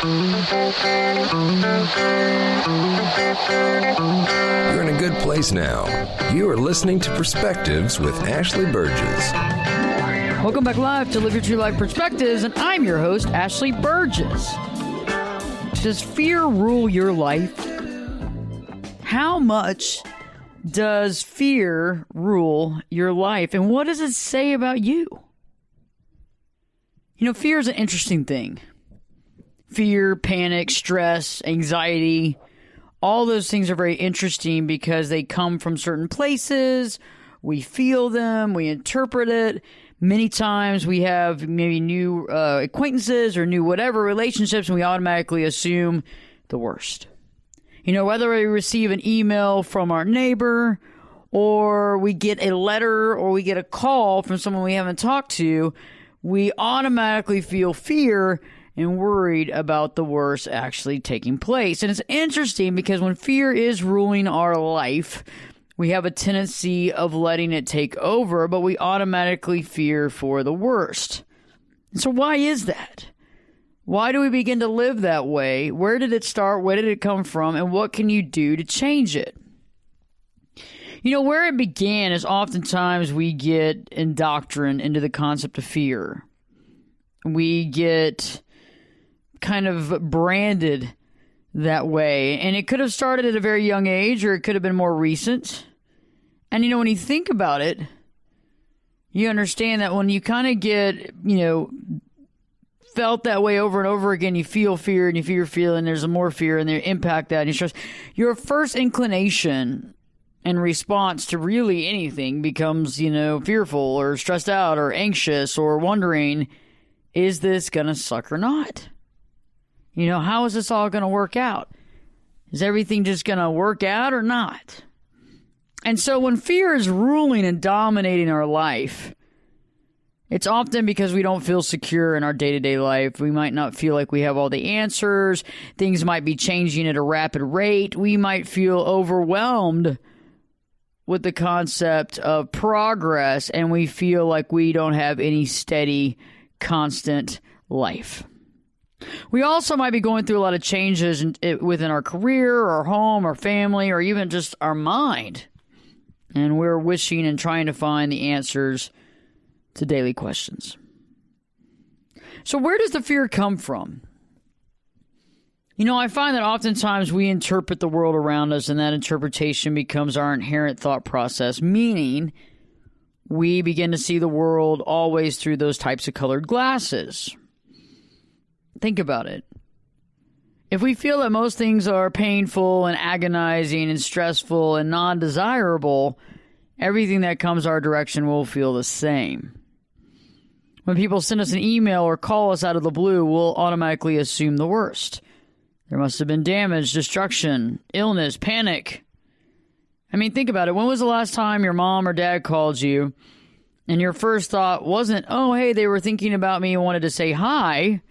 You're in a good place now. You are listening to Perspectives with Ashley Burgess. Welcome back live to Live Your True Life Perspectives, and I'm your host, Ashley Burgess. Does fear rule your life? How much does fear rule your life, and what does it say about you? You know, fear is an interesting thing. Fear, panic, stress, anxiety, all those things are very interesting because they come from certain places. We feel them, we interpret it. Many times we have maybe new acquaintances or new whatever relationships, and we automatically assume the worst. You know, whether we receive an email from our neighbor, or we get a letter, or we get a call from someone we haven't talked to, we automatically feel fear and worried about the worst actually taking place. And it's interesting because when fear is ruling our life, we have a tendency of letting it take over, but we automatically fear for the worst. So why is that? Why do we begin to live that way? Where did it start? Where did it come from? And what can you do to change it? You know, where it began is oftentimes we get indoctrined into the concept of fear. We get kind of branded that way. And it could have started at a very young age, or it could have been more recent. And, you know, when you think about it, you understand that when you kind of get, you know, felt that way over and over again, you feel fear and you feel your feeling, there's more fear and they impact that. And you stress. Your first inclination and response to really anything becomes, you know, fearful or stressed out or anxious or wondering, is this going to suck or not? You know, how is this all going to work out? Is everything just going to work out or not? And so when fear is ruling and dominating our life, it's often because we don't feel secure in our day-to-day life. We might not feel like we have all the answers. Things might be changing at a rapid rate. We might feel overwhelmed with the concept of progress, and we feel like we don't have any steady, constant life. We also might be going through a lot of changes within our career, our home, our family, or even just our mind. And we're wishing and trying to find the answers to daily questions. So where does the fear come from? You know, I find that oftentimes we interpret the world around us, and that interpretation becomes our inherent thought process, meaning we begin to see the world always through those types of colored glasses. Think about it. If we feel that most things are painful and agonizing and stressful and non-desirable, everything that comes our direction will feel the same. When people send us an email or call us out of the blue, we'll automatically assume the worst. There must have been damage, destruction, illness, panic. I mean, think about it. When was the last time your mom or dad called you and your first thought wasn't, oh, hey, they were thinking about me and wanted to say hi?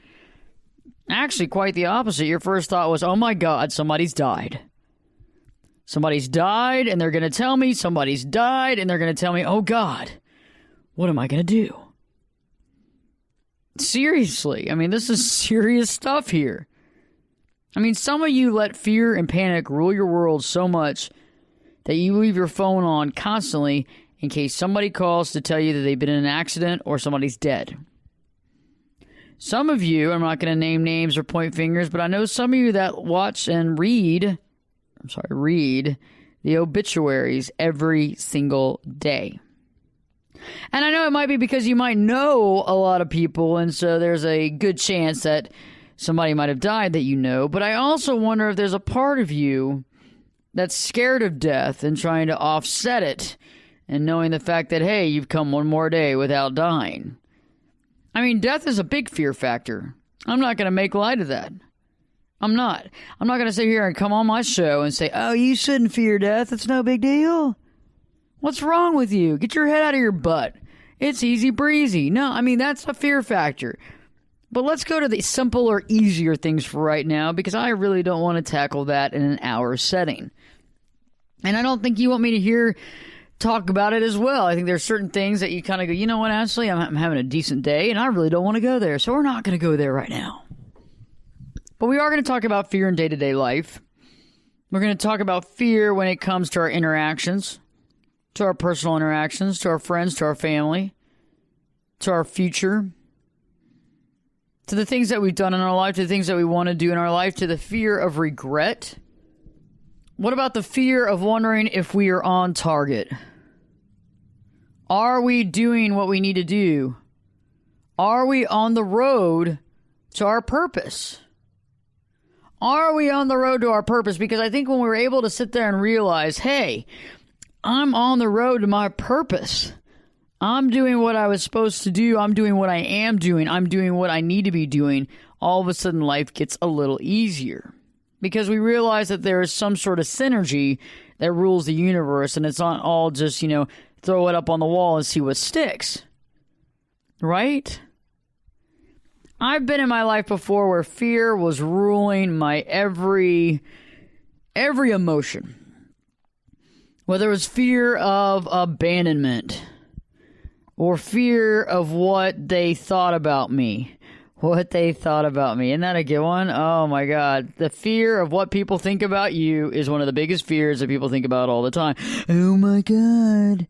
Actually, quite the opposite. Your first thought was, oh my God, somebody's died. Somebody's died, and they're going to tell me somebody's died, and they're going to tell me, oh God, what am I going to do? Seriously, I mean, this is serious stuff here. I mean, some of you let fear and panic rule your world so much that you leave your phone on constantly in case somebody calls to tell you that they've been in an accident or somebody's dead. Some of you, I'm not going to name names or point fingers, but I know some of you that watch and read the obituaries every single day. And I know it might be because you might know a lot of people, and so there's a good chance that somebody might have died that you know. But I also wonder if there's a part of you that's scared of death and trying to offset it, and knowing the fact that, hey, you've come one more day without dying. I mean, death is a big fear factor. I'm not going to make light of that. I'm not going to sit here and come on my show and say, oh, you shouldn't fear death. It's no big deal. What's wrong with you? Get your head out of your butt. It's easy breezy. No, I mean, that's a fear factor. But let's go to the simpler, easier things for right now, because I really don't want to tackle that in an hour setting. And I don't think you want me to talk about it as well. I think there's certain things that you kind of go, you know what, Ashley, I'm having a decent day, and I really don't want to go there, so we're not going to go there right now. But we are going to talk about fear in day-to-day life. We're going to talk about fear when it comes to our interactions, to our personal interactions, to our friends, to our family, to our future, to the things that we've done in our life, to the things that we want to do in our life, to the fear of regret. What about the fear of wondering if we are on target? Are we doing what we need to do? Are we on the road to our purpose? Are we on the road to our purpose? Because I think when we were able to sit there and realize, hey, I'm on the road to my purpose. I'm doing what I was supposed to do. I'm doing what I am doing. I'm doing what I need to be doing. All of a sudden, life gets a little easier because we realize that there is some sort of synergy that rules the universe, and it's not all just, throw it up on the wall and see what sticks. Right? I've been in my life before where fear was ruling my every emotion. Whether it was fear of abandonment or fear of what they thought about me. Isn't that a good one? Oh my God. The fear of what people think about you is one of the biggest fears that people think about all the time. Oh my God.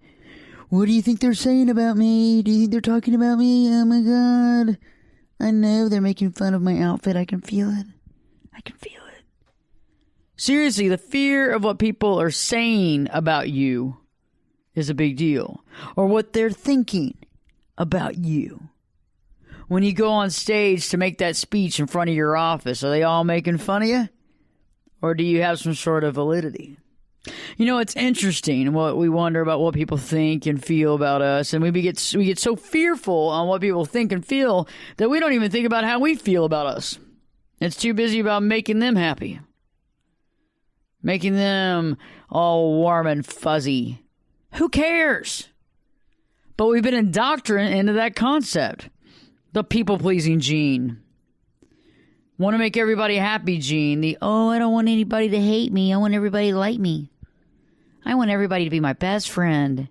What do you think they're saying about me? Do you think they're talking about me? Oh my God. I know they're making fun of my outfit. I can feel it. Seriously, the fear of what people are saying about you is a big deal. Or what they're thinking about you. When you go on stage to make that speech in front of your office, are they all making fun of you? Or do you have some sort of validity? It's interesting what we wonder about what people think and feel about us. And we get so fearful on what people think and feel that we don't even think about how we feel about us. It's too busy about making them happy. Making them all warm and fuzzy. Who cares? But we've been indoctrinated into that concept. The people-pleasing gene. Want to make everybody happy gene. I don't want anybody to hate me. I want everybody to like me. I want everybody to be my best friend.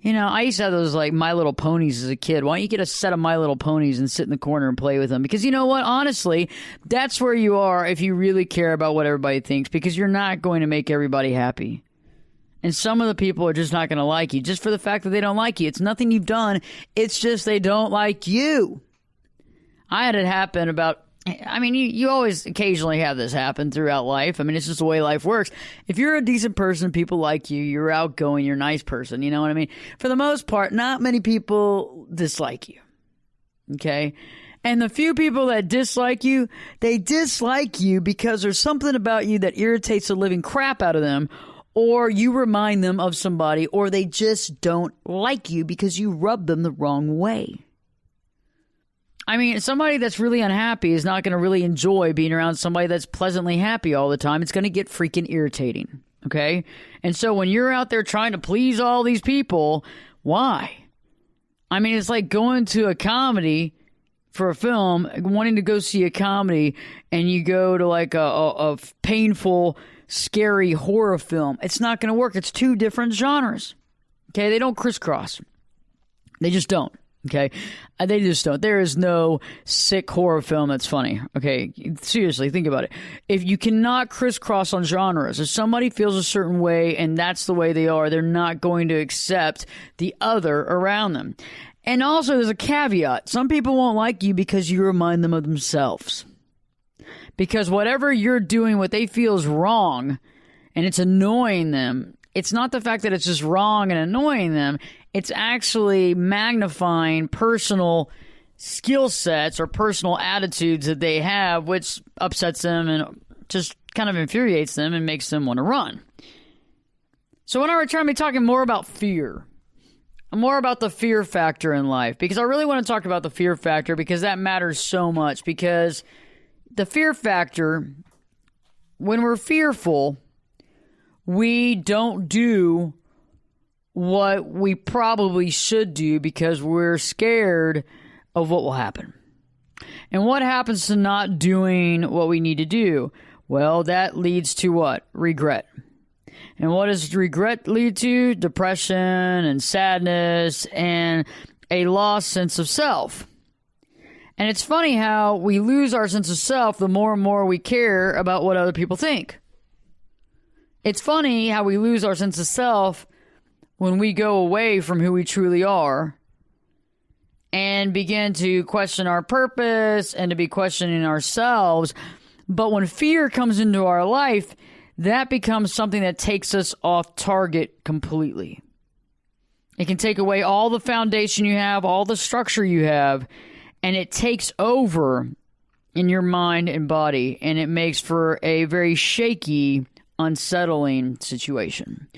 I used to have those My Little Ponies as a kid. Why don't you get a set of My Little Ponies and sit in the corner and play with them? Because you know what? Honestly, that's where you are if you really care about what everybody thinks. Because you're not going to make everybody happy. And some of the people are just not going to like you just for the fact that they don't like you. It's nothing you've done. It's just they don't like you. I had it happen you always occasionally have this happen throughout life. It's just the way life works. If you're a decent person, people like you, you're outgoing, you're a nice person, you know what I mean? For the most part, not many people dislike you. Okay? And the few people that dislike you, they dislike you because there's something about you that irritates the living crap out of them. Or you remind them of somebody, or they just don't like you because you rub them the wrong way. Somebody that's really unhappy is not going to really enjoy being around somebody that's pleasantly happy all the time. It's going to get freaking irritating, okay? And so when you're out there trying to please all these people, why? It's like going to a comedy for a film, wanting to go see a comedy, and you go to a painful, scary horror film. It's not going to work. It's two different genres. Okay, they don't crisscross. They just don't. Okay, they just don't. There is no sick horror film that's funny. Okay, seriously, think about it. If you cannot crisscross on genres, if somebody feels a certain way and that's the way they are, they're not going to accept the other around them. And also, there's a caveat. Some people won't like you because you remind them of themselves. Because whatever you're doing, what they feel is wrong, and it's annoying them, it's not the fact that it's just wrong and annoying them. It's actually magnifying personal skill sets or personal attitudes that they have, which upsets them and just kind of infuriates them and makes them want to run. So when I return, I'll be talking more about fear. More about the fear factor in life. Because I really want to talk about the fear factor because that matters so much. Because the fear factor, when we're fearful, we don't do what we probably should do because we're scared of what will happen. And what happens to not doing what we need to do? Well, that leads to what? Regret. And what does regret lead to? Depression and sadness and a lost sense of self. And it's funny how we lose our sense of self the more and more we care about what other people think. It's funny how we lose our sense of self when we go away from who we truly are and begin to question our purpose and to be questioning ourselves. But when fear comes into our life, that becomes something that takes us off target completely. It can take away all the foundation you have, all the structure you have, and it takes over in your mind and body, and it makes for a very shaky, unsettling situation.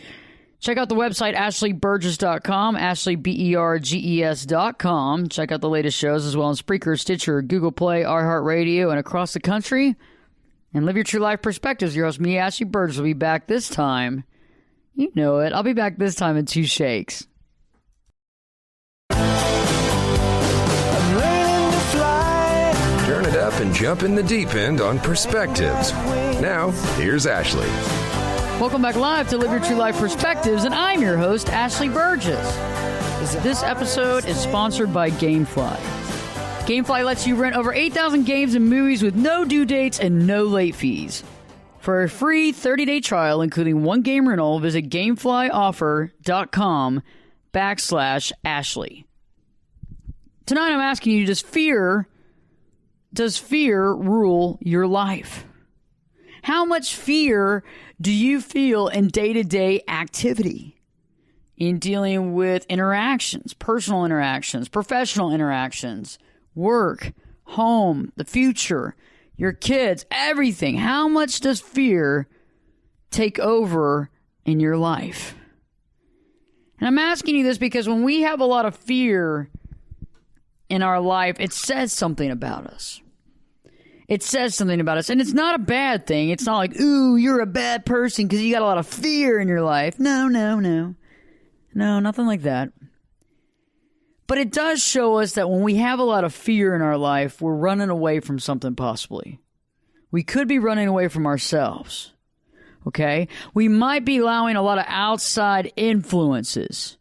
Check out the website, ashleyburgess.com, ashleyberges.com. Check out the latest shows as well on Spreaker, Stitcher, Google Play, iHeartRadio, and across the country. And live your true life perspectives. Your host, me, Ashley Burgess, will be back this time. You know it. I'll be back this time in 2 shakes. Turn it up and jump in the deep end on Perspectives. Now, here's Ashley. Welcome back live to Live Your True Life Perspectives, and I'm your host, Ashley Burgess. This episode is sponsored by GameFly. GameFly lets you rent over 8,000 games and movies with no due dates and no late fees. For a free 30-day trial, including 1 game rental, visit GameFlyOffer.com/Ashley. Tonight I'm asking you, does fear rule your life? How much fear do you feel in day-to-day activity? In dealing with interactions, personal interactions, professional interactions, work, home, the future, your kids, everything. How much does fear take over in your life? And I'm asking you this because when we have a lot of fear in our life, it says something about us. It says something about us. And it's not a bad thing. It's not like, ooh, you're a bad person because you got a lot of fear in your life. No, nothing like that. But it does show us that when we have a lot of fear in our life, we're running away from something possibly. We could be running away from ourselves. Okay? We might be allowing a lot of outside influences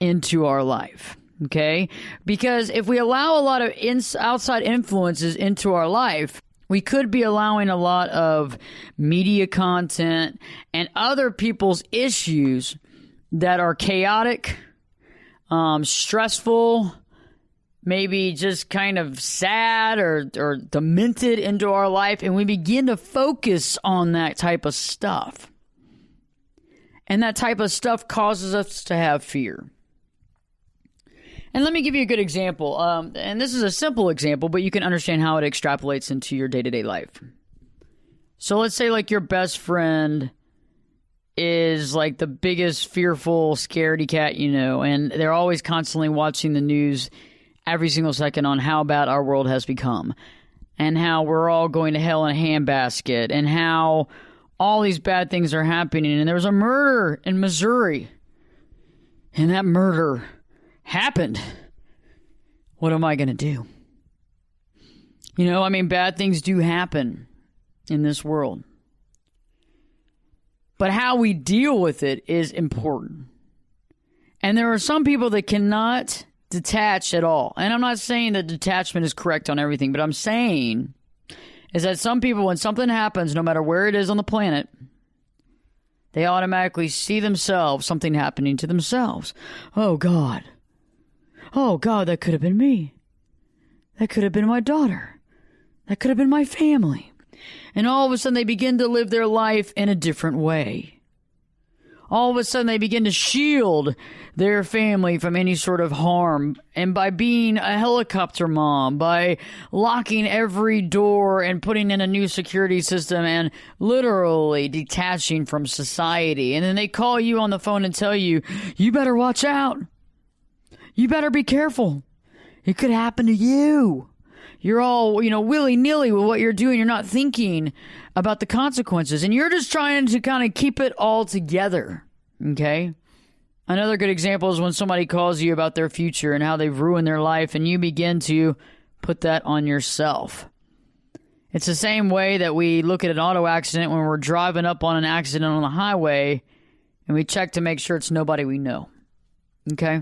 into our life. Okay? Because if we allow a lot of outside influences into our life, we could be allowing a lot of media content and other people's issues that are chaotic, stressful, maybe just kind of sad or demented into our life, and we begin to focus on that type of stuff. And that type of stuff causes us to have fear. And let me give you a good example. And this is a simple example, but you can understand how it extrapolates into your day-to-day life. So let's say like your best friend is like the biggest fearful scaredy cat you know, and they're always constantly watching the news every single second on how bad our world has become and how we're all going to hell in a handbasket and how all these bad things are happening. And there was a murder in Missouri, and that murder happened. What am I going to do? You know, I mean, bad things do happen in this world. But how we deal with it is important. And there are some people that cannot detach at all. And I'm not saying that detachment is correct on everything, but I'm saying is that some people, when something happens, no matter where it is on the planet, they automatically see themselves, something happening to themselves. Oh, God. Oh, God, that could have been me. That could have been my daughter. That could have been my family. And all of a sudden, they begin to live their life in a different way. All of a sudden, they begin to shield their family from any sort of harm. And by being a helicopter mom, by locking every door and putting in a new security system and literally detaching from society. And then they call you on the phone and tell you, you better watch out. You better be careful. It could happen to you. You're all, willy-nilly with what you're doing. You're not thinking about the consequences. And you're just trying to kind of keep it all together. Okay? Another good example is when somebody calls you about their future and how they've ruined their life, and you begin to put that on yourself. It's the same way that we look at an auto accident when we're driving up on an accident on the highway, and we check to make sure it's nobody we know. Okay?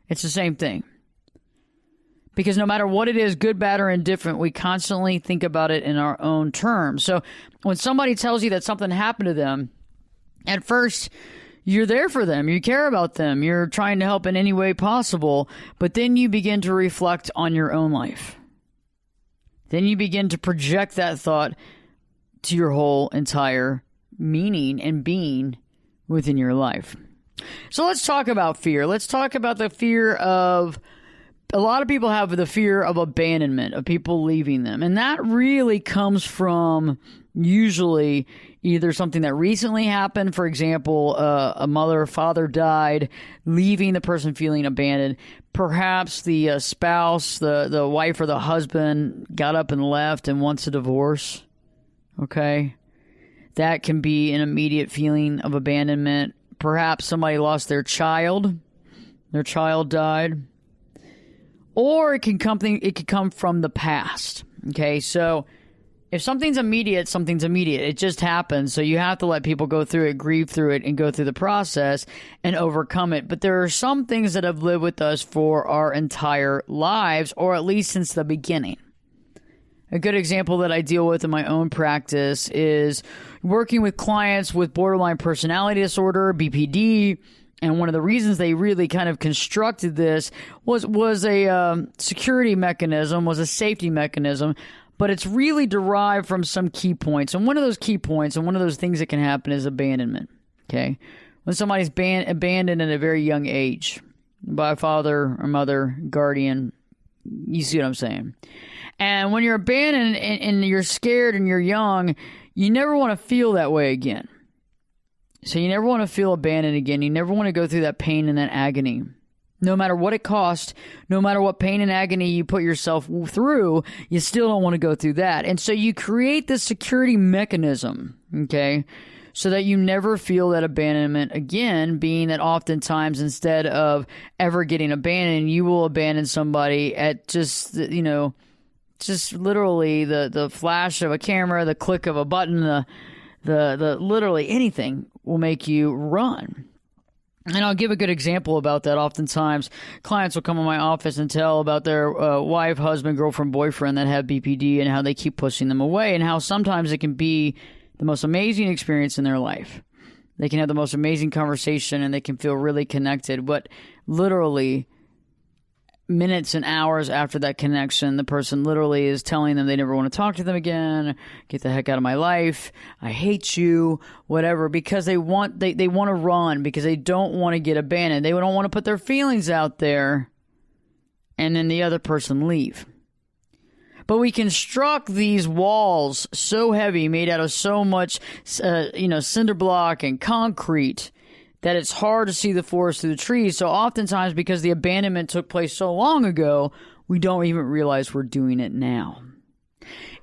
It's the same thing. Because no matter what it is, good, bad, or indifferent, we constantly think about it in our own terms. So when somebody tells you that something happened to them, at first, you're there for them. You care about them. You're trying to help in any way possible. But then you begin to reflect on your own life. Then you begin to project that thought to your whole entire meaning and being within your life. So let's talk about fear. Let's talk about the fear of, a lot of people have the fear of abandonment, of people leaving them. And that really comes from usually either something that recently happened, for example, a mother or father died, leaving the person feeling abandoned. Perhaps the spouse, the wife or the husband got up and left and wants a divorce. Okay? That can be an immediate feeling of abandonment. Perhaps somebody lost their child died. Or it could come from the past. Okay, so if something's immediate, something's immediate. It just happens. So you have to let people go through it, grieve through it, and go through the process and overcome it. But there are some things that have lived with us for our entire lives, or at least since the beginning. A good example that I deal with in my own practice is working with clients with borderline personality disorder, BPD. And one of the reasons they really kind of constructed this was a security mechanism, was a safety mechanism, but it's really derived from some key points. And one of those key points and one of those things that can happen is abandonment. Okay, when somebody's abandoned at a very young age by a father or mother, guardian, you see what I'm saying? And when you're abandoned and you're scared and you're young, you never want to feel that way again. So you never want to feel abandoned again. You never want to go through that pain and that agony. No matter what it costs, no matter what pain and agony you put yourself through, you still don't want to go through that. And so you create this security mechanism, okay, so that you never feel that abandonment again, being that oftentimes instead of ever getting abandoned, you will abandon somebody at just, just literally the flash of a camera, the click of a button, the literally anything will make you run. And I'll give a good example about that. Oftentimes, clients will come in my office and tell about their wife, husband, girlfriend, boyfriend that have BPD and how they keep pushing them away, and how sometimes it can be the most amazing experience in their life. They can have the most amazing conversation and they can feel really connected, but literally minutes and hours after that connection, the person literally is telling them they never want to talk to them again, get the heck out of my life, I hate you, whatever, because they want to run, because they don't want to get abandoned. They don't want to put their feelings out there and then the other person leave. But we construct these walls so heavy, made out of so much cinder block and concrete, that it's hard to see the forest through the trees. So oftentimes, because the abandonment took place so long ago, we don't even realize we're doing it now.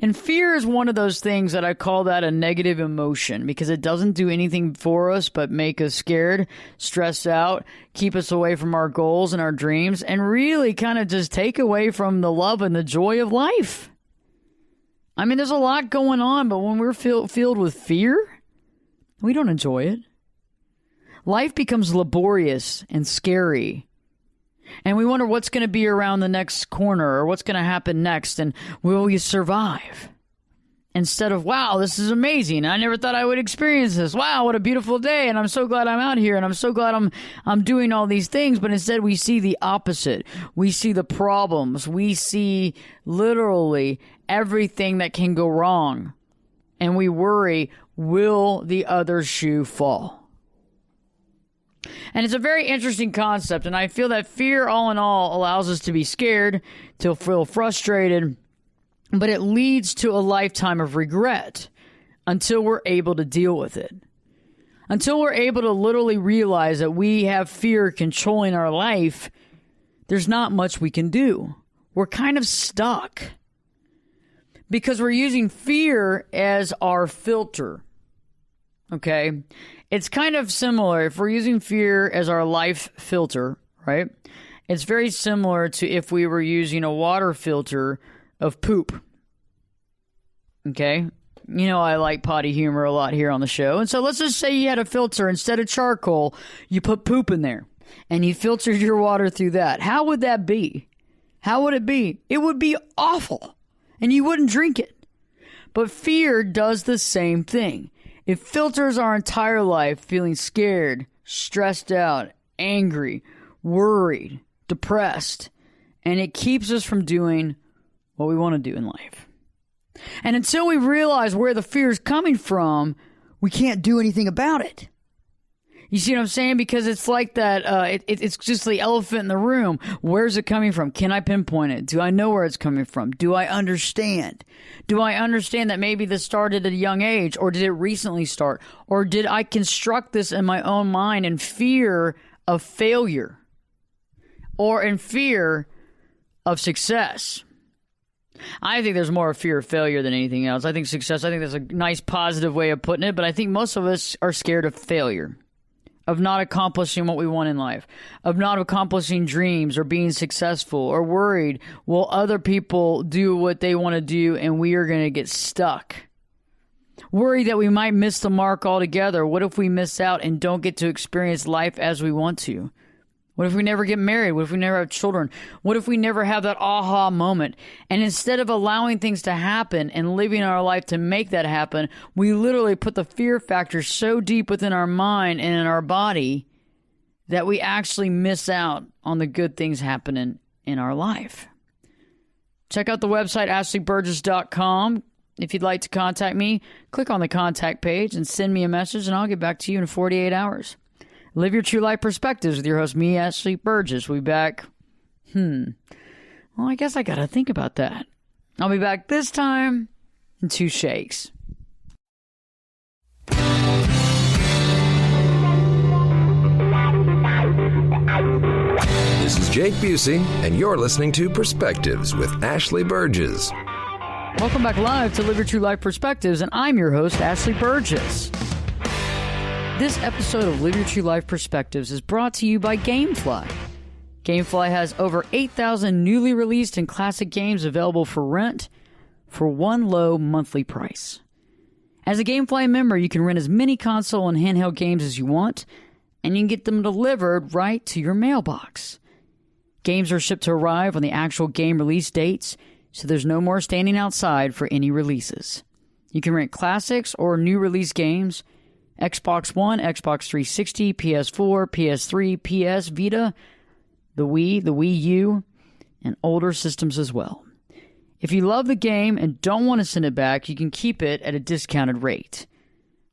And fear is one of those things that I call that a negative emotion, because it doesn't do anything for us but make us scared, stressed out, keep us away from our goals and our dreams, and really kind of just take away from the love and the joy of life. I mean, there's a lot going on, but when we're filled with fear, we don't enjoy it. Life becomes laborious and scary. And we wonder what's going to be around the next corner or what's going to happen next, and will we survive? Instead of, wow, this is amazing. I never thought I would experience this. Wow, what a beautiful day. And I'm so glad I'm out here, and I'm so glad I'm doing all these things. But instead we see the opposite. We see the problems. We see literally everything that can go wrong. And we worry, will the other shoe fall? And it's a very interesting concept, and I feel that fear, all in all, allows us to be scared, to feel frustrated, but it leads to a lifetime of regret until we're able to deal with it. Until we're able to literally realize that we have fear controlling our life, there's not much we can do. We're kind of stuck because we're using fear as our filter, okay? It's kind of similar. If we're using fear as our life filter, right? It's very similar to if we were using a water filter of poop. Okay? I like potty humor a lot here on the show. And so let's just say you had a filter. Instead of charcoal, you put poop in there. And you filtered your water through that. How would that be? How would it be? It would be awful, and you wouldn't drink it. But fear does the same thing. It filters our entire life feeling scared, stressed out, angry, worried, depressed, and it keeps us from doing what we want to do in life. And until we realize where the fear is coming from, we can't do anything about it. You see what I'm saying? Because it's like that, it's just the elephant in the room. Where's it coming from? Can I pinpoint it? Do I know where it's coming from? Do I understand? Do I understand that maybe this started at a young age, or did it recently start? Or did I construct this in my own mind in fear of failure? Or in fear of success? I think there's more of fear of failure than anything else. I think success, I think that's a nice positive way of putting it, but I think most of us are scared of failure. Of not accomplishing what we want in life, of not accomplishing dreams or being successful, or worried, will other people do what they want to do and we are going to get stuck? Worried that we might miss the mark altogether. What if we miss out and don't get to experience life as we want to? What if we never get married? What if we never have children? What if we never have that aha moment? And instead of allowing things to happen and living our life to make that happen, we literally put the fear factor so deep within our mind and in our body that we actually miss out on the good things happening in our life. Check out the website, ashleyburgess.com. If you'd like to contact me, click on the contact page and send me a message, and I'll get back to you in 48 hours. Live Your True Life Perspectives with your host, me, Ashley Burgess. We'll be back. Well, I guess I got to think about that. I'll be back this time in 2 shakes. This is Jake Busey, and you're listening to Perspectives with Ashley Burgess. Welcome back live to Live Your True Life Perspectives, and I'm your host, Ashley Burgess. This episode of Live Your True Life Perspectives is brought to you by GameFly. GameFly has over 8,000 newly released and classic games available for rent for one low monthly price. As a GameFly member, you can rent as many console and handheld games as you want, and you can get them delivered right to your mailbox. Games are shipped to arrive on the actual game release dates, so there's no more standing outside for any releases. You can rent classics or new release games, Xbox One, Xbox 360, PS4, PS3, PS Vita, the Wii U, and older systems as well. If you love the game and don't want to send it back, you can keep it at a discounted rate.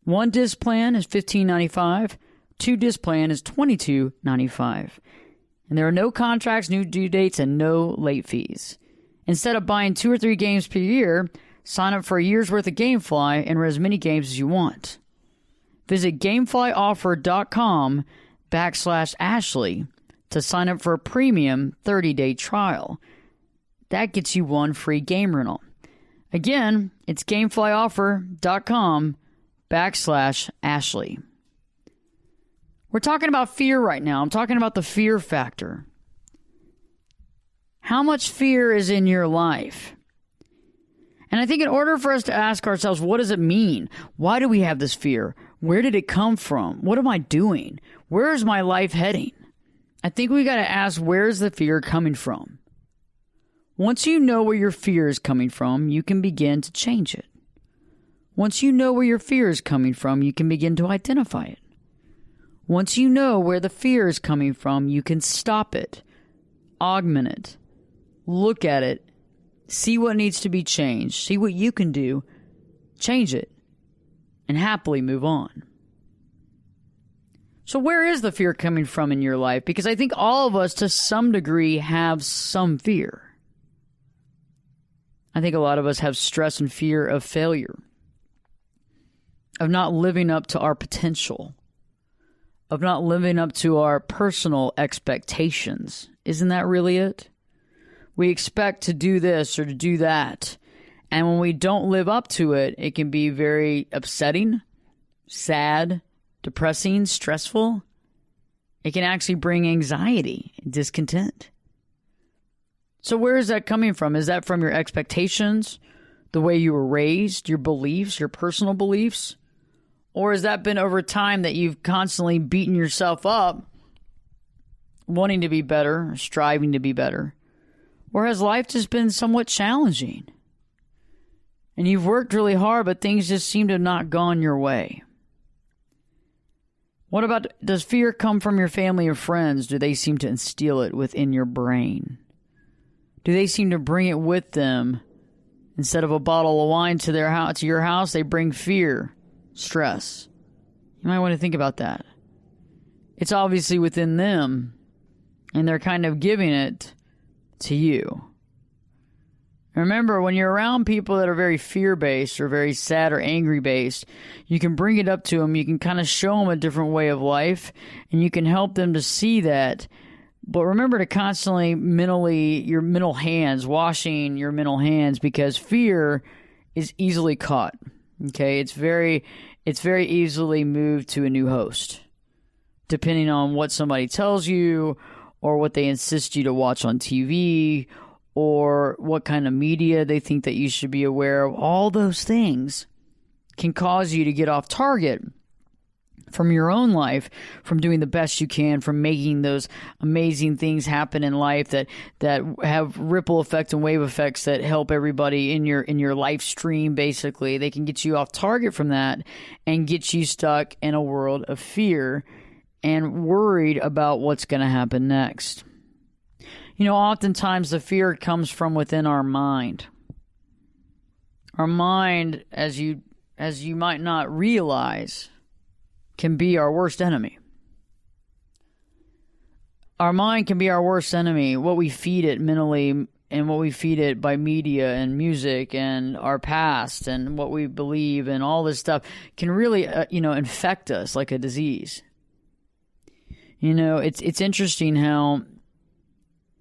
One disc plan is $15.95, 2 disc plan is $22.95. And there are no contracts, new due dates, and no late fees. Instead of buying 2 or 3 games per year, sign up for a year's worth of GameFly and rent as many games as you want. Visit GameFlyOffer.com/Ashley to sign up for a premium 30-day trial. That gets you 1 free game rental. Again, it's GameFlyOffer.com/Ashley. We're talking about fear right now. I'm talking about the fear factor. How much fear is in your life? And I think in order for us to ask ourselves, what does it mean? Why do we have this fear? Where did it come from? What am I doing? Where is my life heading? I think we got to ask, where is the fear coming from? Once you know where your fear is coming from, you can begin to change it. Once you know where your fear is coming from, you can begin to identify it. Once you know where the fear is coming from, you can stop it, augment it, look at it, see what needs to be changed, see what you can do, change it, and happily move on. So where is the fear coming from in your life? Because I think all of us, to some degree, have some fear. I think a lot of us have stress and fear of failure, of not living up to our potential, of not living up to our personal expectations. Isn't that really it? We expect to do this or to do that. And when we don't live up to it, it can be very upsetting, sad, depressing, stressful. It can actually bring anxiety and discontent. So where is that coming from? Is that from your expectations, the way you were raised, your beliefs, your personal beliefs? Or has that been over time that you've constantly beaten yourself up, wanting to be better, striving to be better? Or has life just been somewhat challenging? And you've worked really hard, but things just seem to have not gone your way. What about, does fear come from your family or friends? Do they seem to instill it within your brain? Do they seem to bring it with them? Instead of a bottle of wine to your house, they bring fear, stress. You might want to think about that. It's obviously within them, and they're kind of giving it to you. Remember, when you're around people that are very fear-based or very sad or angry-based, you can bring it up to them, you can kind of show them a different way of life, and you can help them to see that. But remember to constantly washing your mental hands, because fear is easily caught. Okay, it's very easily moved to a new host, depending on what somebody tells you, or what they insist you to watch on TV, or what kind of media they think that you should be aware of. All those things can cause you to get off target from your own life, from doing the best you can, from making those amazing things happen in life that have ripple effects and wave effects that help everybody in your life stream. Basically, they can get you off target from that and get you stuck in a world of fear and worried about what's going to happen next. You know, oftentimes the fear comes from within our mind. Our mind, as you might not realize, can be our worst enemy. Our mind can be our worst enemy. What we feed it mentally, and what we feed it by media and music and our past and what we believe and all this stuff can really, infect us like a disease. You know, it's interesting how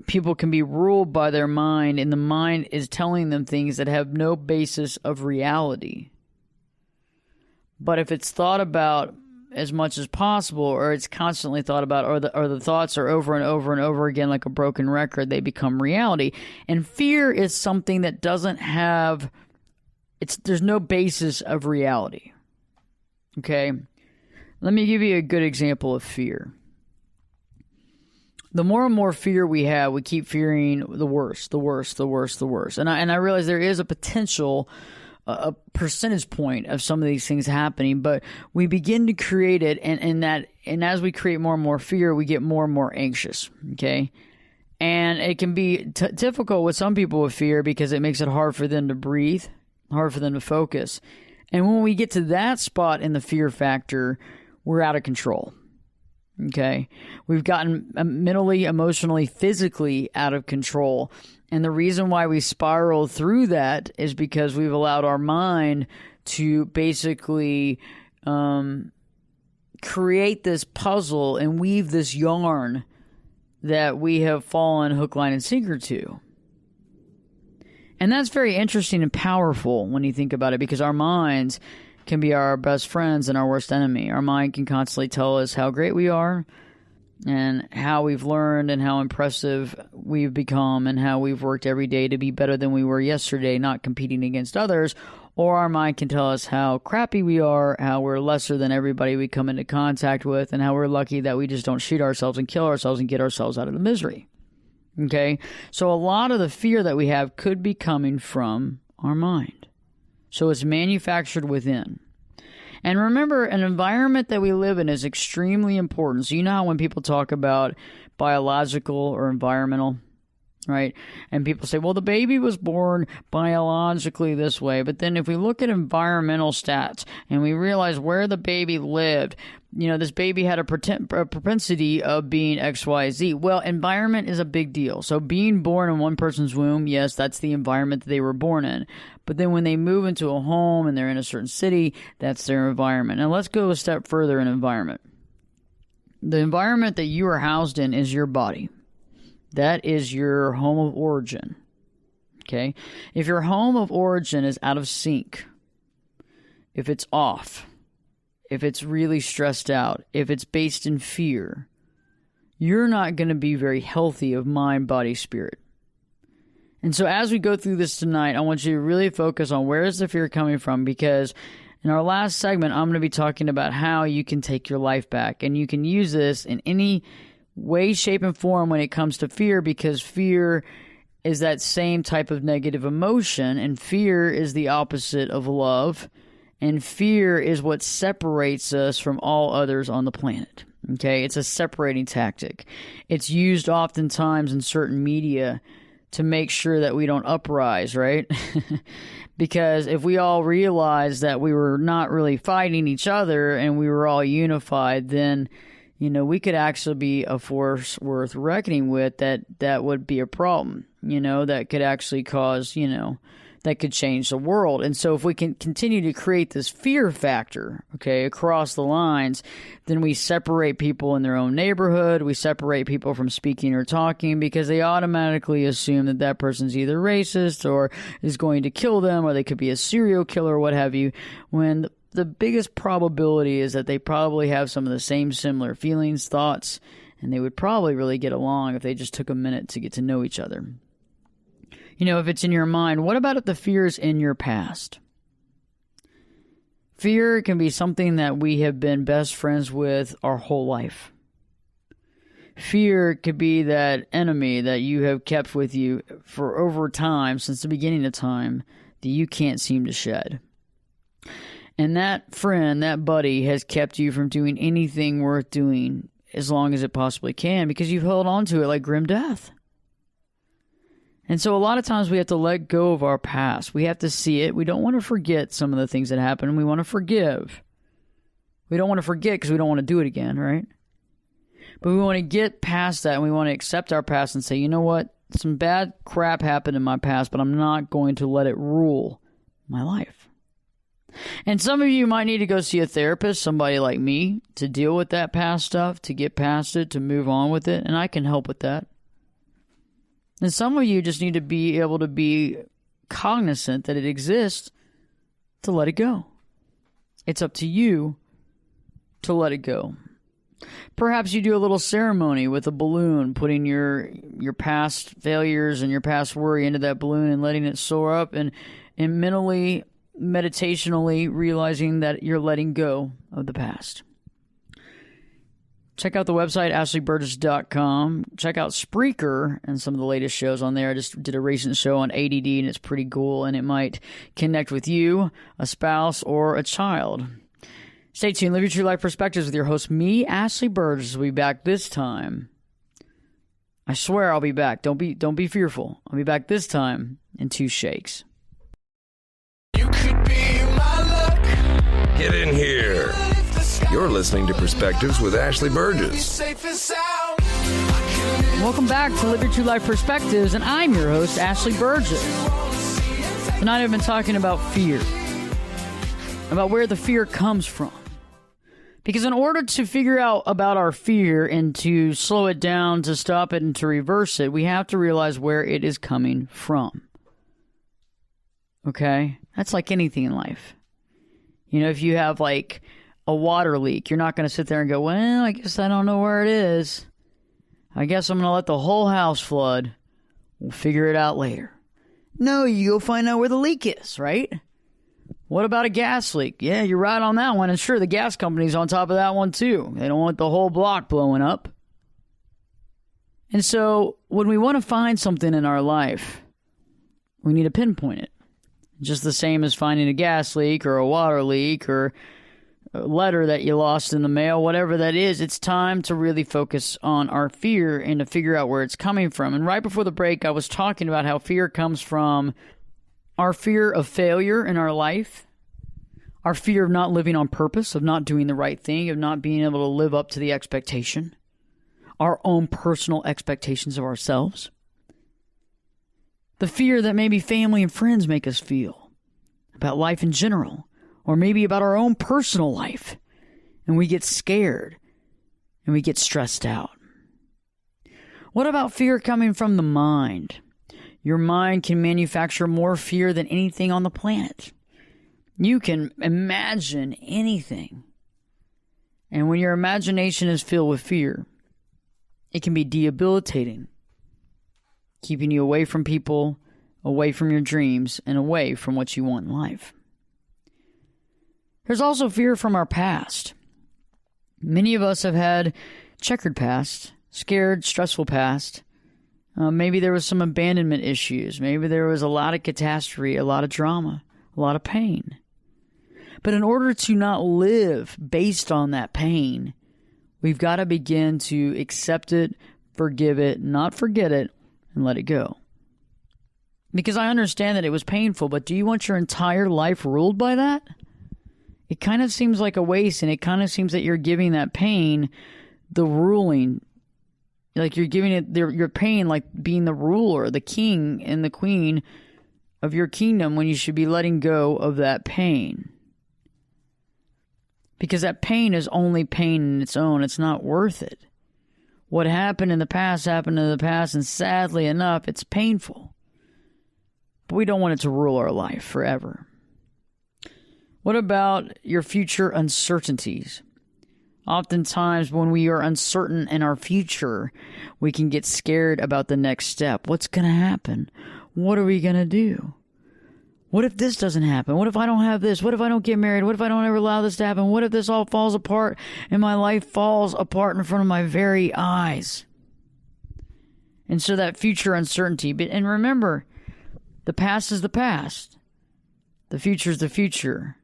people can be ruled by their mind, and the mind is telling them things that have no basis of reality. But if it's thought about as much as possible, or it's constantly thought about, or the thoughts are over and over and over again like a broken record, they become reality. And fear is something that doesn't have, there's no basis of reality. Okay? Let me give you a good example of fear. The more and more fear we have, we keep fearing the worst. And I realize there is a potential, a percentage point of some of these things happening, but we begin to create it, and as we create more and more fear, we get more and more anxious. Okay, and it can be difficult with some people with fear because it makes it hard for them to breathe, hard for them to focus, and when we get to that spot in the fear factor, we're out of control. Okay, we've gotten mentally, emotionally, physically out of control. And the reason why we spiral through that is because we've allowed our mind to basically create this puzzle and weave this yarn that we have fallen hook, line, and sinker to. And that's very interesting and powerful when you think about it, because our minds can be our best friends and our worst enemy. Our mind can constantly tell us how great we are and how we've learned and how impressive we've become and how we've worked every day to be better than we were yesterday, not competing against others. Or our mind can tell us how crappy we are, how we're lesser than everybody we come into contact with, and how we're lucky that we just don't shoot ourselves and kill ourselves and get ourselves out of the misery. Okay? So a lot of the fear that we have could be coming from our mind. So it's manufactured within. And remember, an environment that we live in is extremely important. So you know how when people talk about biological or environmental, right? And people say, well, the baby was born biologically this way. But then if we look at environmental stats and we realize where the baby lived, you know, this baby had a propensity of being X, Y, Z. Well, environment is a big deal. So being born in one person's womb, yes, that's the environment that they were born in. But then when they move into a home and they're in a certain city, that's their environment. Now let's go a step further in environment. The environment that you are housed in is your body. That is your home of origin. Okay? If your home of origin is out of sync, if it's off, if it's really stressed out, if it's based in fear, you're not going to be very healthy of mind, body, spirit. And so as we go through this tonight, I want you to really focus on where is the fear coming from, because in our last segment, I'm going to be talking about how you can take your life back. And you can use this in any way, shape, and form when it comes to fear, because fear is that same type of negative emotion, and fear is the opposite of love, and fear is what separates us from all others on the planet. Okay, it's a separating tactic. It's used oftentimes in certain media to make sure that we don't uprise, right? Because if we all realized that we were not really fighting each other and we were all unified, then, we could actually be a force worth reckoning with. That would be a problem, that could actually cause, that could change the world. And so if we can continue to create this fear factor, okay, across the lines, then we separate people in their own neighborhood. We separate people from speaking or talking because they automatically assume that that person's either racist or is going to kill them, or they could be a serial killer or what have you, when the biggest probability is that they probably have some of the same similar feelings, thoughts, and they would probably really get along if they just took a minute to get to know each other. If it's in your mind, what about if the fear is in your past? Fear can be something that we have been best friends with our whole life. Fear could be that enemy that you have kept with you for over time, since the beginning of time, that you can't seem to shed. And that friend, that buddy, has kept you from doing anything worth doing as long as it possibly can because you've held on to it like grim death. And so a lot of times we have to let go of our past. We have to see it. We don't want to forget some of the things that happened. We want to forgive. We don't want to forget because we don't want to do it again, right? But we want to get past that, and we want to accept our past and say, you know what? Some bad crap happened in my past, but I'm not going to let it rule my life. And some of you might need to go see a therapist, somebody like me, to deal with that past stuff, to get past it, to move on with it, and I can help with that. And some of you just need to be able to be cognizant that it exists to let it go. It's up to you to let it go. Perhaps you do a little ceremony with a balloon, putting your past failures and your past worry into that balloon and letting it soar up and mentally, meditationally realizing that you're letting go of the past. Check out the website, ashleyburgess.com. Check out Spreaker and some of the latest shows on there. I just did a recent show on ADD, and it's pretty cool, and it might connect with you, a spouse, or a child. Stay tuned. Live your true life perspectives with your host, me, Ashley Burgess. We'll be back this time. I swear I'll be back. Don't be fearful. I'll be back this time in 2 shakes. You could be my luck. Get in here. You're listening to Perspectives with Ashley Burgess. Welcome back to Live Your True Life Perspectives, and I'm your host, Ashley Burgess. Tonight I've been talking about fear, about where the fear comes from. Because in order to figure out about our fear and to slow it down, to stop it, and to reverse it, we have to realize where it is coming from. Okay? That's like anything in life. If you have like a water leak, you're not going to sit there and go, well, I guess I don't know where it is. I guess I'm going to let the whole house flood. We'll figure it out later. No, you go find out where the leak is, right? What about a gas leak? Yeah, you're right on that one. And sure, the gas company's on top of that one too. They don't want the whole block blowing up. And so when we want to find something in our life, we need to pinpoint it. Just the same as finding a gas leak or a water leak or a letter that you lost in the mail, whatever that is. It's time to really focus on our fear and to figure out where it's coming from. And right before the break, I was talking about how fear comes from our fear of failure in our life, our fear of not living on purpose, of not doing the right thing, of not being able to live up to the expectation, our own personal expectations of ourselves, the fear that maybe family and friends make us feel about life in general, or maybe about our own personal life, and we get scared and we get stressed out. What about fear coming from the mind? Your mind can manufacture more fear than anything on the planet. You can imagine anything. And when your imagination is filled with fear, it can be debilitating, keeping you away from people, away from your dreams, and away from what you want in life. There's also fear from our past. Many of us have had checkered past, scared, stressful past, Maybe there was some abandonment issues. Maybe there was a lot of catastrophe, a lot of drama, a lot of pain. But in order to not live based on that pain, we've got to begin to accept it, forgive it, not forget it, and let it go. Because I understand that it was painful, but do you want your entire life ruled by that? It kind of seems like a waste, and it kind of seems that you're giving that pain the ruling. Like you're giving it your pain like being the ruler, the king and the queen of your kingdom, when you should be letting go of that pain. Because that pain is only pain in its own. It's not worth it. What happened in the past happened in the past, and sadly enough, it's painful. But we don't want it to rule our life forever. What about your future uncertainties? Oftentimes, when we are uncertain in our future, we can get scared about the next step. What's going to happen? What are we going to do? What if this doesn't happen? What if I don't have this? What if I don't get married? What if I don't ever allow this to happen? What if this all falls apart and my life falls apart in front of my very eyes? And so that future uncertainty. And remember, the past is the past. The future is the future.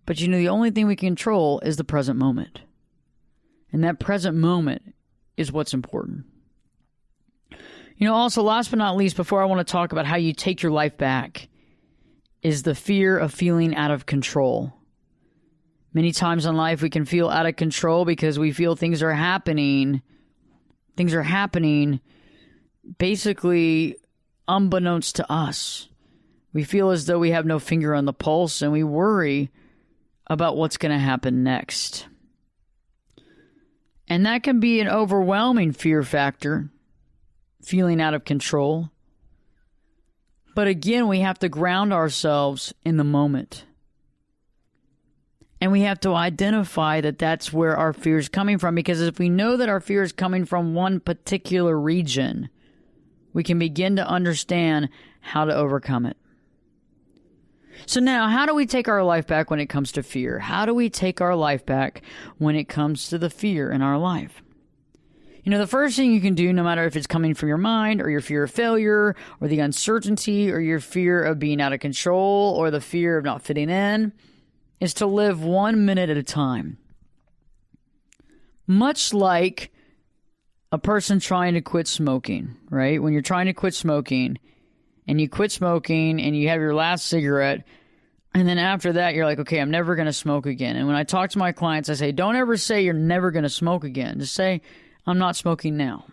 But the only thing we can control is the present moment. And that present moment is what's important. Also, last but not least, before I want to talk about how you take your life back, is the fear of feeling out of control. Many times in life we can feel out of control because we feel things are happening basically unbeknownst to us. We feel as though we have no finger on the pulse, and we worry about what's going to happen next. And that can be an overwhelming fear factor, feeling out of control. But again, we have to ground ourselves in the moment. And we have to identify that that's where our fear is coming from. Because if we know that our fear is coming from one particular region, we can begin to understand how to overcome it. So now, how do we take our life back when it comes to fear? How do we take our life back when it comes to the fear in our life? The first thing you can do, no matter if it's coming from your mind or your fear of failure or the uncertainty or your fear of being out of control or the fear of not fitting in, is to live 1 minute at a time. Much like a person trying to quit smoking, right? When you're trying to quit smoking and you quit smoking and you have your last cigarette, and then after that, you're like, okay, I'm never going to smoke again. And when I talk to my clients, I say, don't ever say you're never going to smoke again. Just say, I'm not smoking now.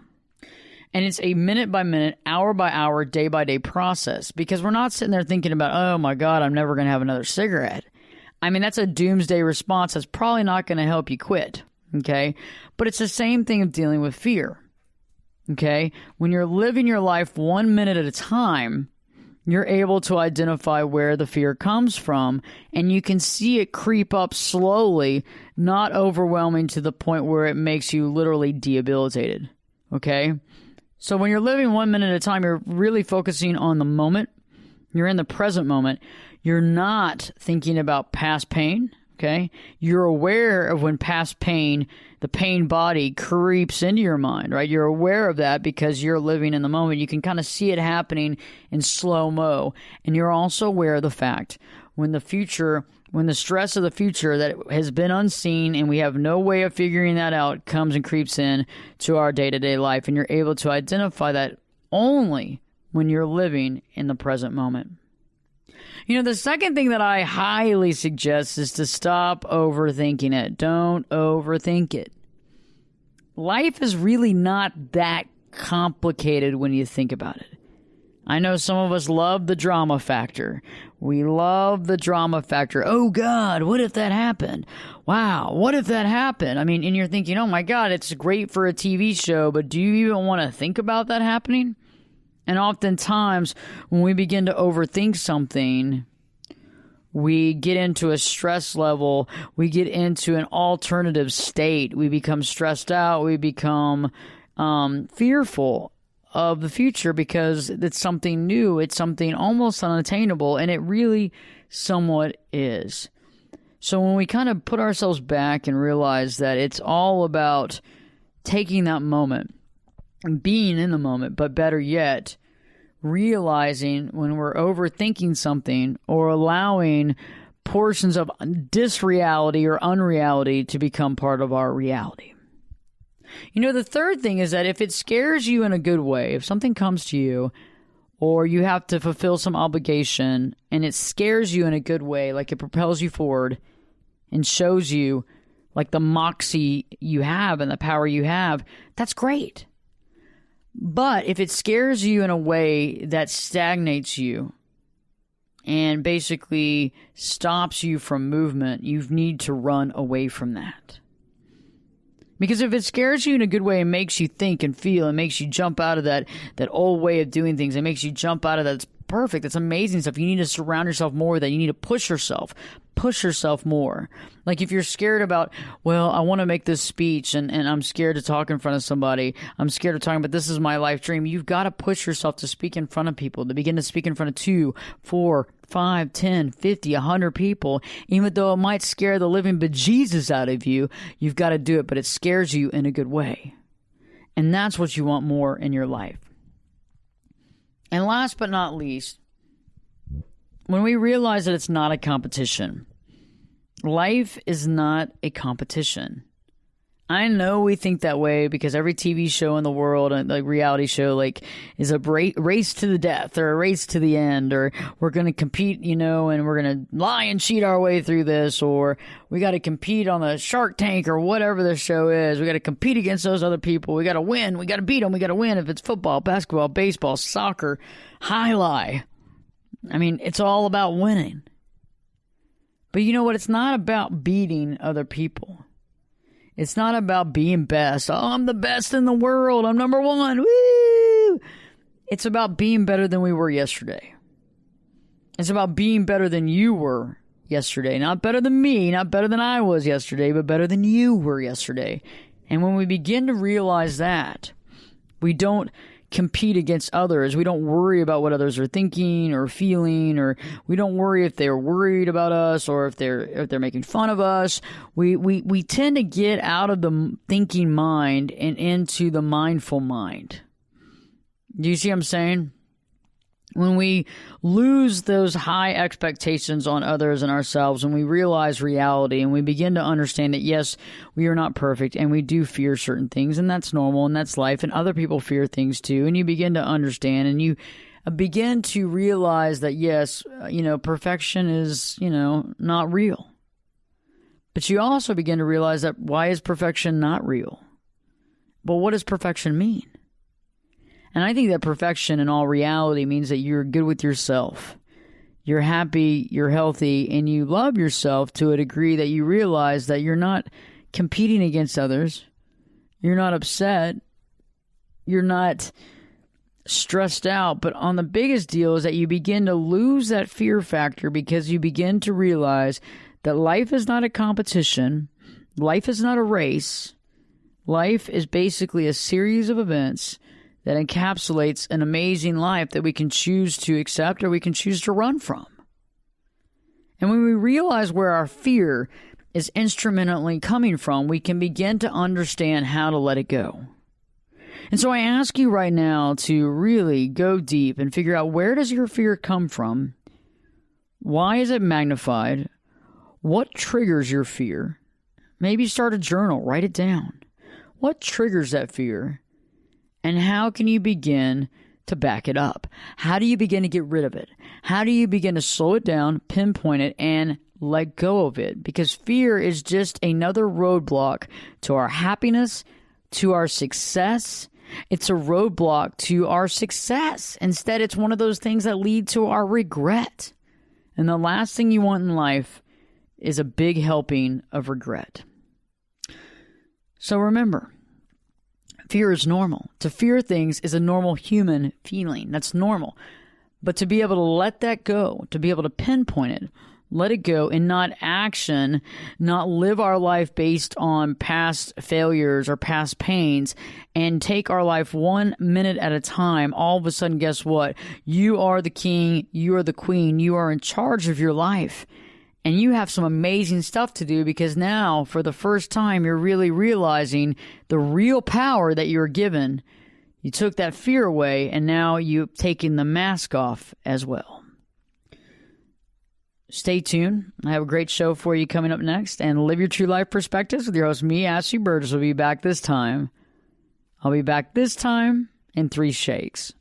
And it's a minute by minute, hour by hour, day by day process, because we're not sitting there thinking about, oh my God, I'm never going to have another cigarette. That's a doomsday response that's probably not going to help you quit. Okay. But it's the same thing of dealing with fear. Okay. When you're living your life 1 minute at a time, you're able to identify where the fear comes from, and you can see it creep up slowly, not overwhelming to the point where it makes you literally debilitated. Okay? So when you're living 1 minute at a time, you're really focusing on the moment. You're in the present moment. You're not thinking about past pain. Okay? You're aware of when past pain, the pain body, creeps into your mind, right? You're aware of that because you're living in the moment. You can kind of see it happening in slow-mo. And you're also aware of the fact when the stress of the future that has been unseen and we have no way of figuring that out comes and creeps in to our day-to-day life. And you're able to identify that only when you're living in the present moment. The second thing that I highly suggest is to stop overthinking it. Don't overthink it. Life is really not that complicated when you think about it. I know some of us love the drama factor. We love the drama factor. Oh God, what if that happened? Wow, what if that happened? And you're thinking, oh my God, it's great for a TV show, but do you even want to think about that happening? And oftentimes, when we begin to overthink something, we get into a stress level, we get into an alternative state, we become stressed out, we become fearful of the future because it's something new, it's something almost unattainable, and it really somewhat is. So when we kind of put ourselves back and realize that it's all about taking that moment being in the moment, but better yet, realizing when we're overthinking something or allowing portions of disreality or unreality to become part of our reality. The third thing is that if it scares you in a good way, if something comes to you or you have to fulfill some obligation and it scares you in a good way, like it propels you forward and shows you like the moxie you have and the power you have, that's great. But if it scares you in a way that stagnates you and basically stops you from movement, you need to run away from that. Because if it scares you in a good way and makes you think and feel and makes you jump out of that old way of doing things, it makes you jump out of that, it's perfect, that's amazing stuff. You need to surround yourself more with that. You need to push yourself more. Like if you're scared about, well, I want to make this speech and I'm scared to talk in front of somebody. I'm scared of talking, but this is my life dream. You've got to push yourself to speak in front of people, to begin to speak in front of 2, 4, 5, 10, 50, 100 people. Even though it might scare the living bejesus out of you, you've got to do it, but it scares you in a good way. And that's what you want more in your life. And last but not least, when we realize that it's not a competition, life is not a competition. I know we think that way because every TV show in the world, like reality show, like is a race to the death or a race to the end, or we're going to compete, and we're going to lie and cheat our way through this, or we got to compete on the Shark Tank or whatever the show is. We got to compete against those other people. We got to win. We got to beat them. We got to win. If it's football, basketball, baseball, soccer, highlight. I mean, it's all about winning. But you know what? It's not about beating other people. It's not about being best. Oh, I'm the best in the world. I'm number one. Woo! It's about being better than we were yesterday. It's about being better than you were yesterday. Not better than me, not better than I was yesterday, but better than you were yesterday. And when we begin to realize that, we don't compete against others. We don't worry about what others are thinking or feeling, or we don't worry if they're worried about us or if they're making fun of us. We tend to get out of the thinking mind and into the mindful mind. Do you see what I'm saying? When we lose those high expectations on others and ourselves, and we realize reality, and we begin to understand that, yes, we are not perfect, and we do fear certain things, and that's normal, and that's life, and other people fear things too, and you begin to understand, and you begin to realize that, yes, perfection is, not real. But you also begin to realize that why is perfection not real? But what does perfection mean? And I think that perfection in all reality means that you're good with yourself. You're happy, you're healthy, and you love yourself to a degree that you realize that you're not competing against others. You're not upset. You're not stressed out. But on the biggest deal is that you begin to lose that fear factor because you begin to realize that life is not a competition. Life is not a race. Life is basically a series of events that encapsulates an amazing life that we can choose to accept or we can choose to run from. And when we realize where our fear is instrumentally coming from, we can begin to understand how to let it go. And so I ask you right now to really go deep and figure out, where does your fear come from? Why is it magnified? What triggers your fear? Maybe start a journal, write it down. What triggers that fear? And how can you begin to back it up? How do you begin to get rid of it? How do you begin to slow it down, pinpoint it, and let go of it? Because fear is just another roadblock to our happiness, to our success. It's a roadblock to our success. Instead, it's one of those things that lead to our regret. And the last thing you want in life is a big helping of regret. So remember, fear is normal. To fear things is a normal human feeling. That's normal. But to be able to let that go, to be able to pinpoint it, let it go, and not action, not live our life based on past failures or past pains, and take our life 1 minute at a time, all of a sudden, guess what? You are the king, you are the queen, you are in charge of your life. And you have some amazing stuff to do, because now, for the first time, you're really realizing the real power that you're given. You took that fear away, and now you've taken the mask off as well. Stay tuned. I have a great show for you coming up next. And Live Your True Life Perspectives with your host, me, Ashley Burgess, will be back this time. I'll be back this time in 3 shakes.